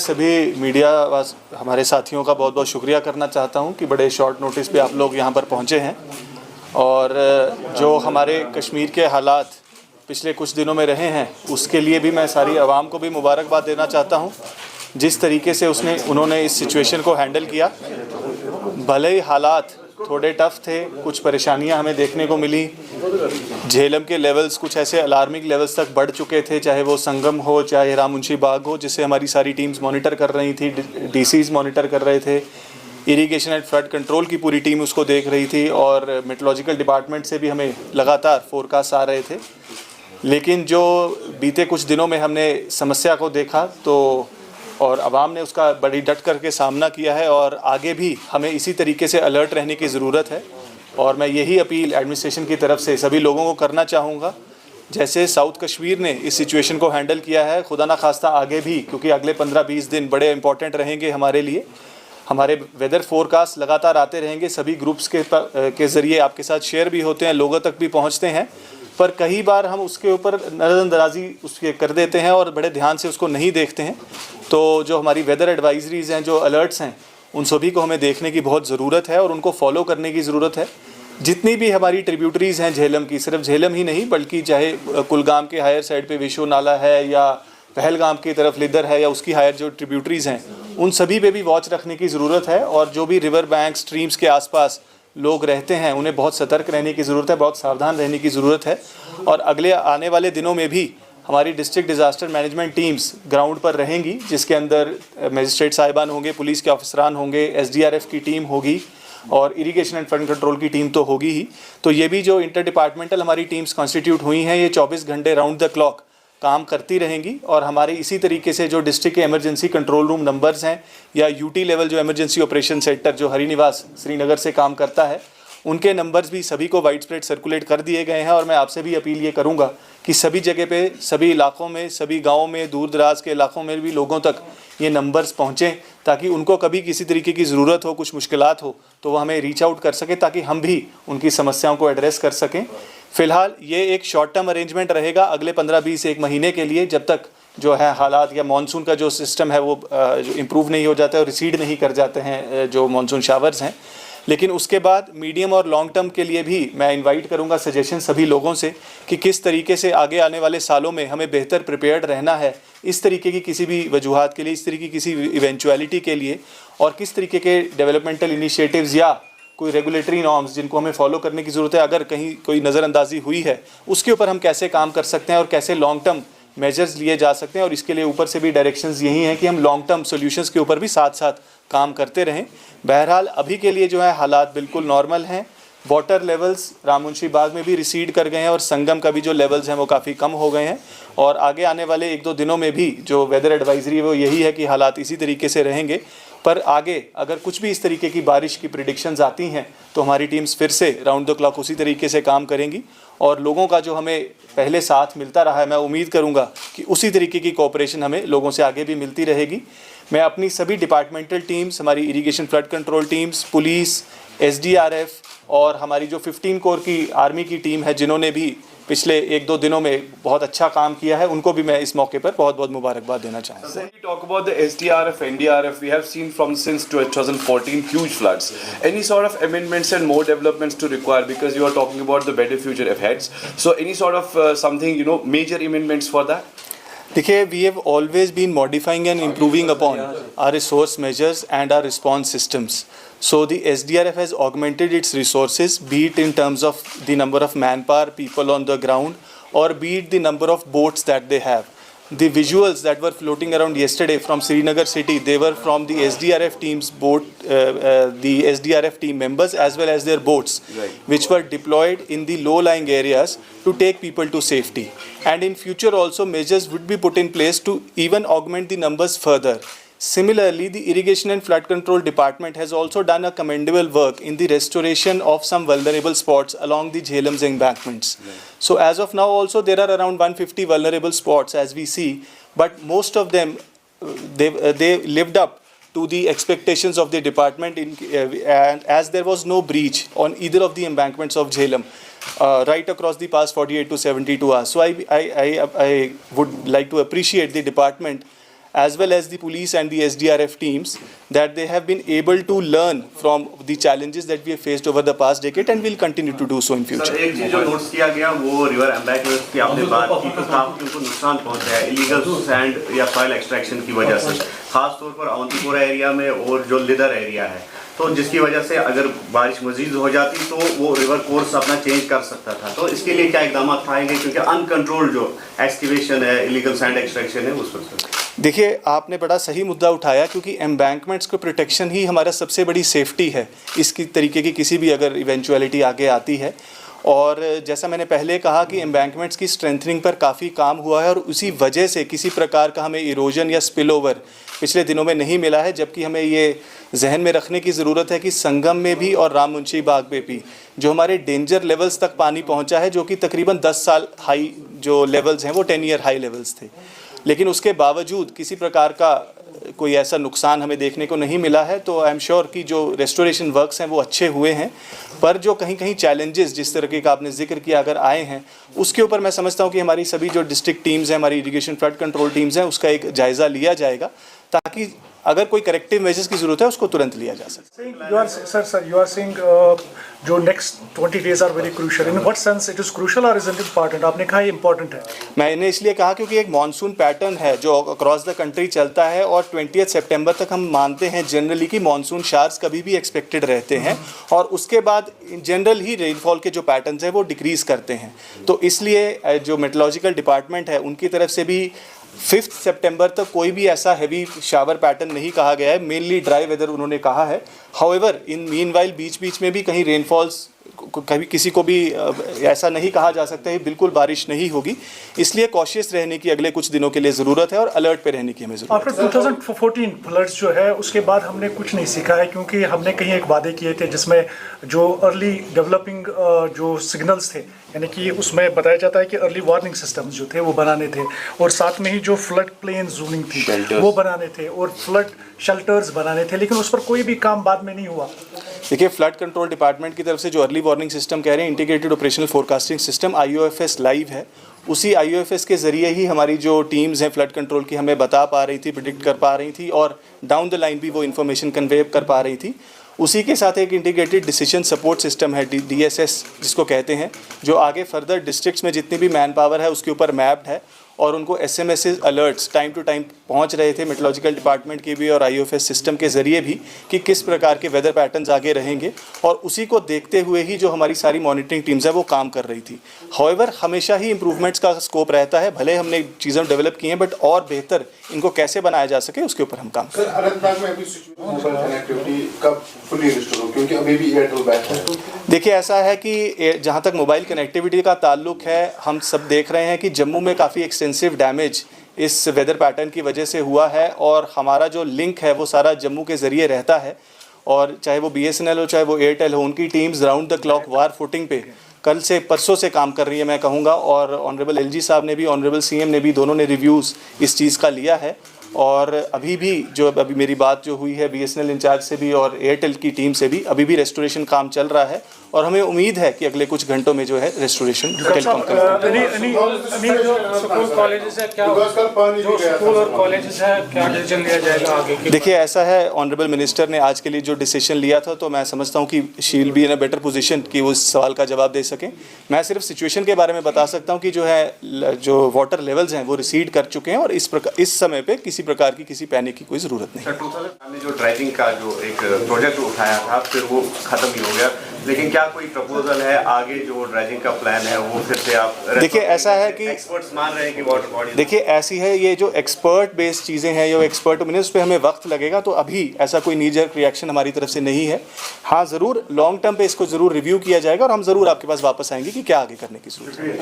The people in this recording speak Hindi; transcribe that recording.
सभी मीडिया हमारे साथियों का बहुत बहुत शुक्रिया करना चाहता हूं कि बड़े शॉर्ट नोटिस पे आप लोग यहां पर पहुंचे हैं और जो हमारे कश्मीर के हालात पिछले कुछ दिनों में रहे हैं उसके लिए भी मैं सारी आवाम को भी मुबारकबाद देना चाहता हूं। जिस तरीके से उन्होंने इस सिचुएशन को हैंडल किया, भले ही हालात थोड़े टफ थे, कुछ परेशानियां हमें देखने को मिली, झेलम के लेवल्स कुछ ऐसे अलार्मिंग लेवल्स तक बढ़ चुके थे, चाहे वो संगम हो चाहे राममुंशी बाग हो, जिसे हमारी सारी टीम्स मॉनिटर कर रही थी, डीसीज मॉनिटर कर रहे थे, इरिगेशन एंड फ्लड कंट्रोल की पूरी टीम उसको देख रही थी और मेट्रोलॉजिकल डिपार्टमेंट से भी हमें लगातार फोरकास्ट आ रहे थे। लेकिन जो बीते कुछ दिनों में हमने समस्या को देखा तो और आवाम ने उसका बड़ी डट करके सामना किया है और आगे भी हमें इसी तरीके से अलर्ट रहने की ज़रूरत है। और मैं यही अपील एडमिनिस्ट्रेशन की तरफ से सभी लोगों को करना चाहूँगा, जैसे साउथ कश्मीर ने इस सिचुएशन को हैंडल किया है, खुदा ना खास्ता आगे भी, क्योंकि अगले 15-20 दिन बड़े इंपॉर्टेंट रहेंगे हमारे लिए। हमारे वेदर फोरकास्ट लगातार आते रहेंगे, सभी ग्रुप्स के ज़रिए आपके साथ शेयर भी होते हैं, लोगों तक भी पहुँचते हैं, पर कई बार हम उसके ऊपर नज़रअंदाजी उसके कर देते हैं और बड़े ध्यान से उसको नहीं देखते हैं। तो जो हमारी वेदर एडवाइजरीज़ हैं, जो अलर्ट्स हैं, उन सभी को हमें देखने की बहुत ज़रूरत है और उनको फॉलो करने की ज़रूरत है। जितनी भी हमारी ट्रिब्यूटरीज़ हैं झेलम की, सिर्फ झेलम ही नहीं बल्कि चाहे कुलगाम के हायर साइड पे विशु नाला है या पहलगाम की तरफ लिदर है या उसकी हायर जो ट्रिब्यूटरीज़ हैं, उन सभी पे भी वॉच रखने की ज़रूरत है। और जो भी रिवर बैंक स्ट्रीम्स के आसपास लोग रहते हैं उन्हें बहुत सतर्क रहने की ज़रूरत है, बहुत सावधान रहने की ज़रूरत है। और अगले आने वाले दिनों में भी हमारी district disaster management teams ground पर रहेंगी, जिसके अंदर मजिस्ट्रेट साहिबान होंगे, पुलिस के ऑफिसरान होंगे, SDRF की टीम होगी और इरिगेशन एंड फ्लड कंट्रोल की टीम तो होगी ही। तो ये भी जो इंटर डिपार्टमेंटल हमारी टीम्स कॉन्स्टिट्यूट हुई हैं, ये 24 घंटे राउंड द क्लॉक काम करती रहेंगी। और हमारे इसी तरीके से जो डिस्ट्रिक्ट के इमरजेंसी कंट्रोल रूम नंबर्स हैं या UT लेवल जो इमरजेंसी ऑपरेशन सेंटर जो हरिनिवास श्रीनगर से काम करता है, उनके नंबर्स भी सभी को वाइड स्प्रेड सर्कुलेट कर दिए गए हैं। और मैं आपसे भी अपील ये करूंगा कि सभी जगह पे, सभी इलाकों में, सभी गाँवों में, दूर दराज के इलाकों में भी लोगों तक ये नंबर्स पहुँचें, ताकि उनको कभी किसी तरीके की ज़रूरत हो, कुछ मुश्किलात हो तो वो हमें रीच आउट कर सके, ताकि हम भी उनकी समस्याओं को एड्रेस कर सकें। फ़िलहाल ये एक शॉर्ट टर्म अरेंजमेंट रहेगा अगले 15-20 महीने के लिए, जब तक जो है हालात या मानसून का जो सिस्टम है वो जो इम्प्रूव नहीं हो जाता है और रिसीड नहीं कर जाते हैं जो मानसून शावर्स हैं। लेकिन उसके बाद मीडियम और लॉन्ग टर्म के लिए भी मैं इनवाइट करूंगा सजेशन सभी लोगों से कि किस तरीके से आगे आने वाले सालों में हमें बेहतर प्रिपेयर्ड रहना है इस तरीके की किसी भी वजूहात के लिए, इस तरीके की किसी इवेंचुअलिटी के लिए, और किस तरीके के डेवलपमेंटल इनिशिएटिव्स या कोई रेगुलेटरी नॉर्म्स जिनको हमें फॉलो करने की ज़रूरत है, अगर कहीं कोई नज़रअंदाजी हुई है, उसके ऊपर हम कैसे काम कर सकते हैं और कैसे लॉन्ग टर्म मेजर्स लिए जा सकते हैं। और इसके लिए ऊपर से भी डायरेक्शंस यही हैं कि हम लॉन्ग टर्म सॉल्यूशंस के ऊपर भी साथ साथ काम करते रहें। बहरहाल अभी के लिए जो है हालात बिल्कुल नॉर्मल हैं। वाटर लेवल्स राममुंशी बाग में भी रिसीड कर गए हैं और संगम का भी जो लेवल्स हैं वो काफ़ी कम हो गए हैं। और आगे आने वाले 1-2 दिनों में भी जो वेदर एडवाइजरी है वो यही है कि हालात इसी तरीके से रहेंगे। पर आगे अगर कुछ भी इस तरीके की बारिश की प्रिडिक्शंस आती हैं तो हमारी टीम्स फिर से राउंड द क्लॉक उसी तरीके से काम करेंगी। और लोगों का जो हमें पहले साथ मिलता रहा है, मैं उम्मीद करूंगा कि उसी तरीके की कोऑपरेशन हमें लोगों से आगे भी मिलती रहेगी। मैं अपनी सभी डिपार्टमेंटल टीम्स, हमारी irrigation flood control teams, police, SDRF और हमारी जो 15 कोर की आर्मी की टीम है, जिन्होंने भी पिछले 1-2 दिनों में बहुत अच्छा काम किया है, उनको भी मैं इस मौके पर बहुत बहुत मुबारकबाद देना चाहूँगा। When we talk about the SDRF, NDRF, we have seen from since 2014 huge floods. Any sort of amendments and more developments to require, because you are talking about the better future ahead. So any sort of something, major amendments for that? देखिए, we have always been modifying and improving upon our resource measures and our response systems. So the SDRF has augmented its resources, be it in terms of the number of manpower, people on the ground, or be it the number of boats that they have. The visuals that were floating around yesterday from Srinagar city, they were from the SDRF team's boat, the SDRF team members as well as their boats, right, which were deployed in the low-lying areas to take people to safety. And in future also measures would be put in place to even augment the numbers further. Similarly, the Irrigation and Flood Control Department has also done a commendable work in the restoration of some vulnerable spots along the Jhelum's embankments. Right. So as of now also there are around 150 vulnerable spots as we see, but most of them they lived up to the expectations of the department and as there was no breach on either of the embankments of Jhelum right across the past 48 to 72 hours. So I would like to appreciate the department as well as the police and the SDRF teams, that they have been able to learn from the challenges that we have faced over the past decade and will continue to do so in future. Sir, एक चीज़ जो नोट्स किया गया वो रिवर एम्बैंकमेंट की आपने बात की तो काफ़ी उनको नुकसान पहुंचा है इलीगल सैंड या सॉइल एक्सट्रैक्शन की वजह से, खास तौर पर अवंतीपुरा एरिया में और जो लिदर एरिया है, तो जिसकी वजह से अगर बारिश मजीद हो जाती तो वो रिवर कोर्स अपना चेंज कर सकता था। तो इसके लिए क्या इकदाम उठाएंगे, क्योंकि अनकंट्रोल्ड जो एक्सकेवेशन है, इलीगल सैंड एक्सट्रैक्शन है उस पर? देखिए, आपने बड़ा सही मुद्दा उठाया, क्योंकि एम्बैंकमेंट्स को प्रोटेक्शन ही हमारा सबसे बड़ी सेफ्टी है इसकी तरीके की किसी भी अगर इवेंचुअलिटी आगे आती है। और जैसा मैंने पहले कहा कि एम्बैंकमेंट्स की स्ट्रेंथनिंग पर काफ़ी काम हुआ है और उसी वजह से किसी प्रकार का हमें इरोजन या स्पिल ओवर पिछले दिनों में नहीं मिला है। जबकि हमें ये जहन में रखने की ज़रूरत है कि संगम में भी और राम मुंशी बाग में भी जो हमारे डेंजर लेवल्स तक पानी पहुंचा है, जो कि तकरीबन 10 साल हाई जो लेवल्स हैं वो 10 ईयर हाई लेवल्स थे, लेकिन उसके बावजूद किसी प्रकार का कोई ऐसा नुकसान हमें देखने को नहीं मिला है। तो आई एम श्योर कि जो रेस्टोरेशन वर्क्स हैं वो अच्छे हुए हैं, पर जो कहीं कहीं चैलेंजेस जिस तरीके का आपने जिक्र किया अगर आए हैं, उसके ऊपर मैं समझता हूँ कि हमारी सभी जो डिस्ट्रिक्ट टीम्स हैं, हमारी इरिगेशन फ्लड कंट्रोल टीम्स हैं, उसका एक जायज़ा लिया जाएगा ताकि अगर कोई करेक्टिव मेजर्स की ज़रूरत है उसको तुरंत लिया जा सके। You are saying जो next 20 days are very crucial. In what sense it is crucial or isn't it important? आपने कहा ये important है। मैंने इसलिए कहा क्योंकि एक मॉनसून पैटर्न है जो अक्रॉस द कंट्री चलता है और 20 सितंबर तक हम मानते हैं जनरली कि मॉनसून शावर्स कभी भी एक्सपेक्टेड रहते हैं और उसके बाद जनरल ही रेनफॉल के जो पैटर्न्स हैं वो डिक्रीज़ करते हैं। तो इसलिए जो मेट्रोलॉजिकल डिपार्टमेंट है उनकी तरफ से भी 5 सितंबर तक कोई भी ऐसा हैवी शावर पैटर्न नहीं कहा गया है, मेनली ड्राई वेदर उन्होंने कहा है। हाउएवर इन मीनवाइल बीच बीच में भी कहीं रेनफॉल्स कभी किसी को भी ऐसा नहीं कहा जा सकता है बिल्कुल बारिश नहीं होगी, इसलिए कॉशियस रहने की अगले कुछ दिनों के लिए ज़रूरत है और अलर्ट पे रहने की हमें ज़रूरत है। आफ्टर 2014 फ्लड्स जो है उसके बाद हमने कुछ नहीं सीखा है, क्योंकि हमने कहीं एक वादे किए थे जिसमें जो अर्ली डेवलपिंग जो सिग्नल्स थे, यानी कि उसमें बताया जाता है कि अर्ली वार्निंग सिस्टम्स जो थे वो बनाने थे और साथ में ही जो फ्लड प्लेन जोनिंग थी वो बनाने थे और फ्लड शेल्टर्स बनाने थे, लेकिन उस पर कोई भी काम बाद में नहीं हुआ। देखिए, फ्लड कंट्रोल डिपार्टमेंट की तरफ से जो अर्ली वार्निंग सिस्टम कह रहे हैं, integrated operational forecasting system IOFS live है, उसी IOFS के ज़रिए ही हमारी जो टीम्स हैं फ्लड कंट्रोल की हमें बता पा रही थी, प्रिडिक्ट कर पा रही थी और डाउन द लाइन भी वो इन्फॉर्मेशन कन्वे कर पा रही थी। उसी के साथ एक इंटीग्रेटेड डिसीजन सपोर्ट सिस्टम है DSS जिसको कहते हैं, जो आगे फर्दर डिस्ट्रिक्ट्स में जितनी भी मैन पावर है उसके ऊपर मैप्ड है और उनको SMS alerts time to time पहुंच रहे थे मेट्रोलॉजिकल डिपार्टमेंट के भी और IOFS सिस्टम के ज़रिए भी कि किस प्रकार के वेदर पैटर्न्स आगे रहेंगे और उसी को देखते हुए ही जो हमारी सारी मॉनिटरिंग टीम्स है वो काम कर रही थी। हाउएवर हमेशा ही इंप्रूवमेंट्स का स्कोप रहता है, भले हमने चीज़ें डेवलप की हैं बट और बेहतर इनको कैसे बनाया जा सके उसके ऊपर हम काम कर रहे हैं। अनंतनाग में अभी मोबाइल कनेक्टिविटी कब फुली रिस्टोर हो, क्योंकि अभी भी एयरटेल बैक है? देखिए, ऐसा है कि जहाँ तक मोबाइल कनेक्टिविटी का ताल्लुक है, हम सब देख रहे हैं कि जम्मू में काफ़ी एक्सटेंसिव डैमेज इस वेदर पैटर्न की वजह से हुआ है और हमारा जो लिंक है वो सारा जम्मू के ज़रिए रहता है और चाहे वो BSNL हो चाहे वो एयरटेल हो, उनकी teams round the clock war footing पे कल से परसों से काम कर रही है मैं कहूँगा। और ऑनरेबल LG साहब ने भी, ऑनरेबल CM ने भी, दोनों ने रिव्यूज़ इस चीज़ का लिया है और अभी भी जो अभी मेरी बात जो हुई है BSNL इंचार्ज से भी और एयरटेल की टीम से भी, अभी भी रेस्टोरेशन काम चल रहा है और हमें उम्मीद है कि अगले कुछ घंटों में जो है रेस्टोरेशन टेलीकॉम देखिए, ऐसा है ऑनरेबल मिनिस्टर ने आज के लिए जो डिसीजन लिया था तो मैं समझता हूँ कि she will be in a better position कि वो इस सवाल का जवाब दे सकें। मैं सिर्फ सिचुएशन के बारे में बता सकता हूँ कि जो है जो वाटर लेवल्स हैं वो रिसीड कर चुके हैं और इस समय पे किसी प्रकार की किसी पैनिक की कोई ज़रूरत नहीं। सर, 2000 में जो ड्राइविंग का जो एक प्रोजेक्ट उठाया था फिर वो ख़त्म ही हो गया, लेकिन क्या कोई प्रपोजल है आगे जो ड्राइविंग का प्लान है वो फिर से आप? देखिए, ऐसा है कि एक्सपर्ट्स मान रहे हैं कि वाटर बॉडी, देखिए ऐसी है ये जो एक्सपर्ट बेस्ड चीज़ें हैं, ये एक्सपर्ट ओपिनियन, उस पर हमें वक्त लगेगा, तो अभी ऐसा कोई नीजर रिएक्शन हमारी तरफ से नहीं है। हाँ, ज़रूर लॉन्ग टर्म पे इसको ज़रूर रिव्यू किया जाएगा और हम ज़रूर आपके पास वापस आएंगे कि क्या आगे करने की ज़रूरत है।